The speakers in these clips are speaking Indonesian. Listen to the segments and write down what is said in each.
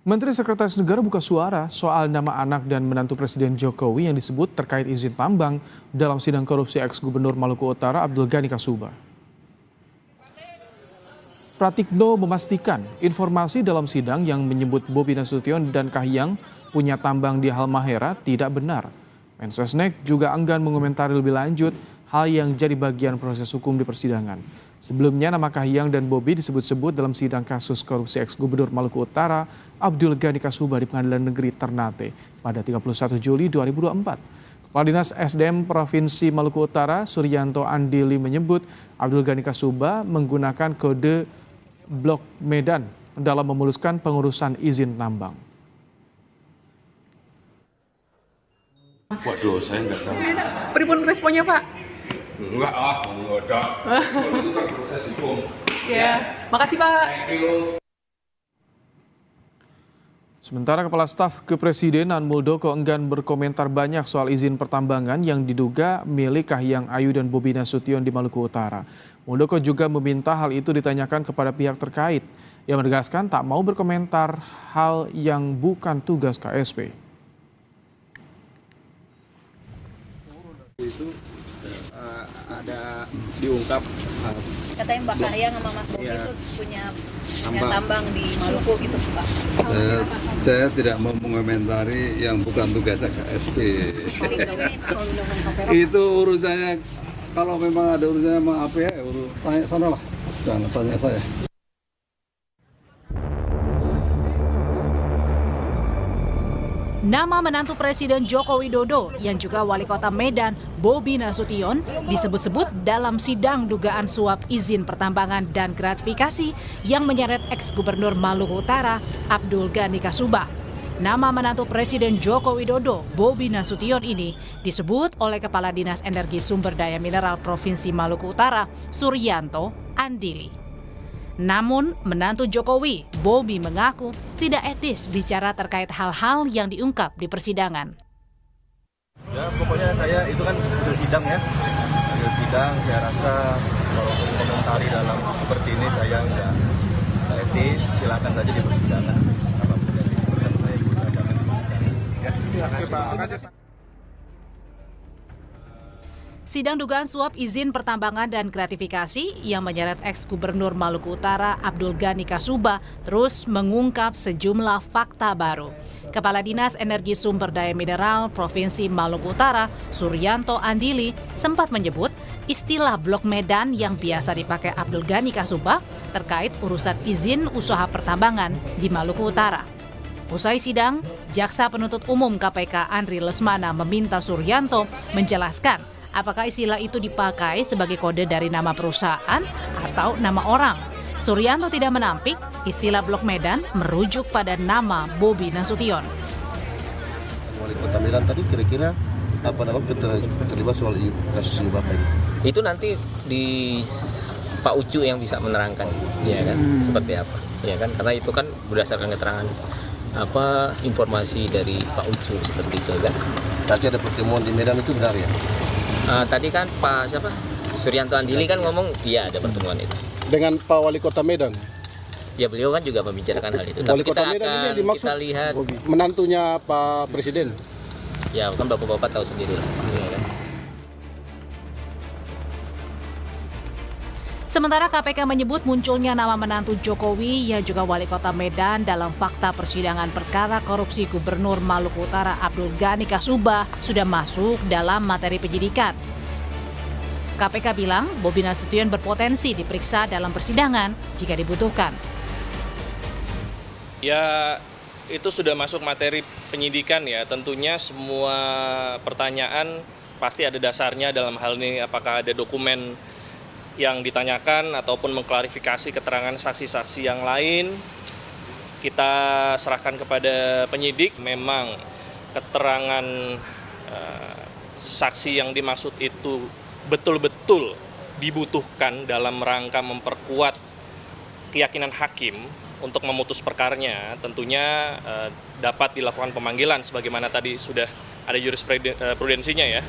Menteri Sekretaris Negara buka suara soal nama anak dan menantu Presiden Jokowi yang disebut terkait izin tambang dalam sidang korupsi ex-gubernur Maluku Utara Abdul Ghani Kasuba. Pratikno memastikan informasi dalam sidang yang menyebut Bobi Nasution dan Kahiyang punya tambang di Halmahera tidak benar. Mensesnek juga enggan mengomentari lebih lanjut hal yang jadi bagian proses hukum di persidangan. Sebelumnya nama Kahiyang dan Bobi disebut-sebut dalam sidang kasus korupsi ex-gubernur Maluku Utara Abdul Ghani Kasuba di Pengadilan Negeri Ternate pada 31 Juli 2024. Kepala Dinas SDM Provinsi Maluku Utara Suryanto Andili menyebut Abdul Ghani Kasuba menggunakan kode Blok Medan dalam memuluskan pengurusan izin tambang. Waduh, saya nggak tahu. Pripun responnya, Pak? Enggak, enggak ada. Itu kan proses hukum. Ya, makasih, Pak. Sementara Kepala Staf Kepresidenan Muldoko enggan berkomentar banyak soal izin pertambangan yang diduga milik Kahiyang Ayu dan Bobi Nasution di Maluku Utara. Muldoko juga meminta hal itu ditanyakan kepada pihak terkait. Ia menegaskan tak mau berkomentar hal yang bukan tugas KSP. Itu ada diungkap katanya Mbak Kahiyang sama Mas Bobi itu punya tambang di Maluku gitu, Pak. saya tidak mau mengomentari yang bukan tugas KSP. Itu urusannya, kalau memang ada urusannya sama APH, tanya sana lah, jangan tanya saya. Nama menantu Presiden Joko Widodo yang juga wali kota Medan, Bobi Nasution, disebut-sebut dalam sidang dugaan suap izin pertambangan dan gratifikasi yang menyeret ex-gubernur Maluku Utara, Abdul Ghani Kasuba. Nama menantu Presiden Joko Widodo, Bobi Nasution ini disebut oleh Kepala Dinas Energi Sumber Daya Mineral Provinsi Maluku Utara, Suryanto Andili. Namun, menantu Jokowi, Bobi mengaku tidak etis bicara terkait hal-hal yang diungkap di persidangan. Ya, pokoknya saya itu kan hasil sidang ya. Hasil sidang, saya rasa kalau komentari dalam seperti ini saya nggak etis, silakan saja di persidangan. Apapun yang diberikan saya ikut aja. Ya, terima kasih. Sidang dugaan suap izin pertambangan dan gratifikasi yang menyeret ex-gubernur Maluku Utara Abdul Ghani Kasuba terus mengungkap sejumlah fakta baru. Kepala Dinas Energi Sumber Daya Mineral Provinsi Maluku Utara, Suryanto Andili, sempat menyebut istilah Blok Medan yang biasa dipakai Abdul Ghani Kasuba terkait urusan izin usaha pertambangan di Maluku Utara. Usai sidang, Jaksa Penuntut Umum KPK Andri Lesmana meminta Suryanto menjelaskan apakah istilah itu dipakai sebagai kode dari nama perusahaan atau nama orang. Suryanto tidak menampik istilah Blok Medan merujuk pada nama Bobi Nasution. Wali Kota Medan tadi kira-kira apa nama terlibat soal kasus ini Bapak ini? Itu nanti di Pak Ucu yang bisa menerangkan, ya kan, seperti apa, ya kan, karena itu kan berdasarkan keterangan informasi dari Pak Ucu seperti itu, kan. Tadi ada pertemuan di Medan itu benar ya? Tadi kan Pak Suryanto Andili kan ngomong iya ada pertemuan itu dengan Pak Wali Kota Medan. Ya beliau kan juga membicarakan hal itu. Wali Tapi Kota Medan ini yang dimaksud kita lihat menantunya Pak Presiden. Ya kan bapak-bapak tahu sendiri lah. Ya, kan? Sementara KPK menyebut munculnya nama menantu Jokowi yang juga wali kota Medan dalam fakta persidangan perkara korupsi Gubernur Maluku Utara Abdul Ghani Kasuba sudah masuk dalam materi penyidikan. KPK bilang Bobi Nasution berpotensi diperiksa dalam persidangan jika dibutuhkan. Ya, itu sudah masuk materi penyidikan ya. Tentunya semua pertanyaan pasti ada dasarnya dalam hal ini apakah ada dokumen yang ditanyakan ataupun mengklarifikasi keterangan saksi-saksi yang lain. Kita serahkan kepada penyidik. Memang keterangan saksi yang dimaksud itu betul-betul dibutuhkan dalam rangka memperkuat keyakinan hakim untuk memutus perkaranya, tentunya dapat dilakukan pemanggilan sebagaimana tadi sudah ada jurisprudensinya ya.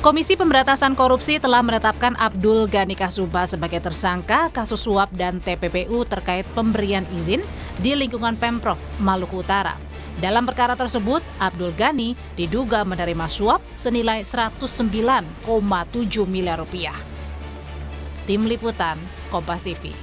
Komisi Pemberantasan Korupsi telah menetapkan Abdul Ghani Kasubah sebagai tersangka kasus suap dan TPPU terkait pemberian izin di lingkungan Pemprov Maluku Utara. Dalam perkara tersebut, Abdul Ghani diduga menerima suap senilai 109,7 miliar rupiah. Tim Liputan, Kompas TV.